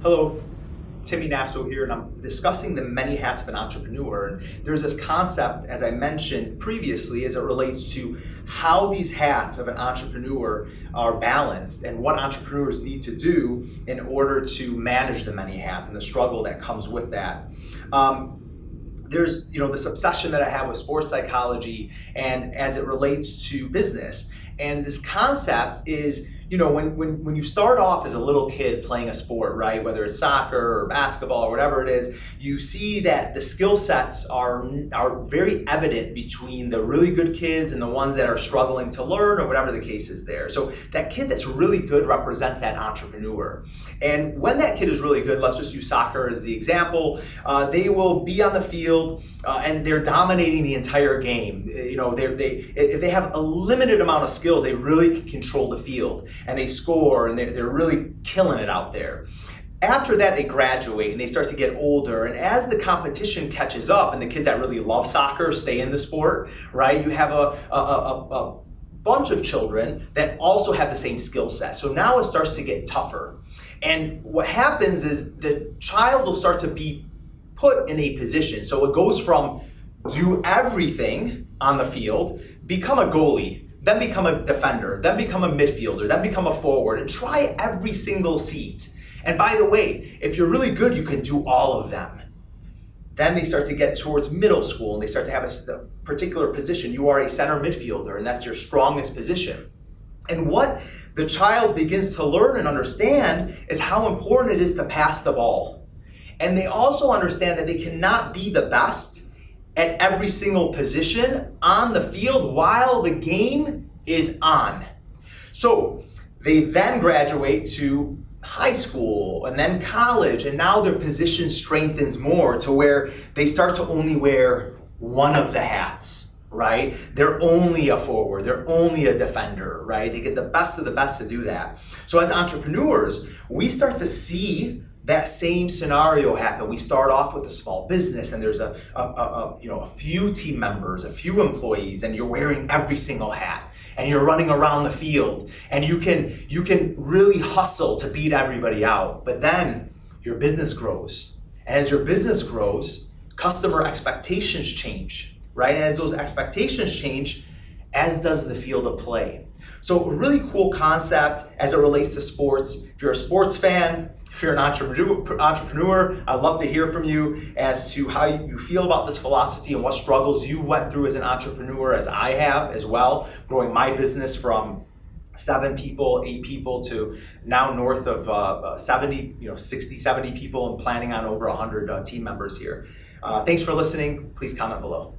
Hello, Timmy Nafso here, and I'm discussing the many hats of an entrepreneur. And there's this concept, as I mentioned previously, as it relates to how these hats of an entrepreneur are balanced and what entrepreneurs need to do in order to manage the many hats and the struggle that comes with that. There's this obsession that I have with sports psychology and as it relates to business. And this concept is, when you start off as a little kid playing a sport, right, whether it's soccer or basketball or whatever it is, you see that the skill sets are very evident between the really good kids and the ones that are struggling to learn or whatever the case is there. So that kid that's really good represents that entrepreneur. And when that kid is really good, let's just use soccer as the example, they will be on the field and they're dominating the entire game. If they have a limited amount of skills, they really can control the field. And they score, and they're really killing it out there. After that, they graduate and they start to get older. And as the competition catches up, and the kids that really love soccer stay in the sport, right? You have a bunch of children that also have the same skill set. So now it starts to get tougher. And what happens is the child will start to be put in a position. So it goes from do everything on the field, become a goalie, then become a defender, then become a midfielder, then become a forward, and try every single seat. And by the way, if you're really good, you can do all of them. Then they start to get towards middle school and they start to have a particular position. You are a center midfielder and that's your strongest position. And what the child begins to learn and understand is how important it is to pass the ball. And they also understand that they cannot be the best at every single position on the field while the game is on. So they then graduate to high school and then college, and now their position strengthens more to where they start to only wear one of the hats, right? They're only a forward, they're only a defender, right? They get the best of the best to do that. So as entrepreneurs, we start to see that same scenario happen. We start off with a small business and there's a few team members, a few employees, and you're wearing every single hat and you're running around the field and you can really hustle to beat everybody out. But then your business grows. And as your business grows, customer expectations change, right? And as those expectations change, as does the field of play. So a really cool concept as it relates to sports. If you're a sports fan, if you're an entrepreneur, I'd love to hear from you as to how you feel about this philosophy and what struggles you went through as an entrepreneur, as I have as well, growing my business from 8 people to now north of 70, 60, 70 people and planning on over 100 team members here. Thanks for listening. Please comment below.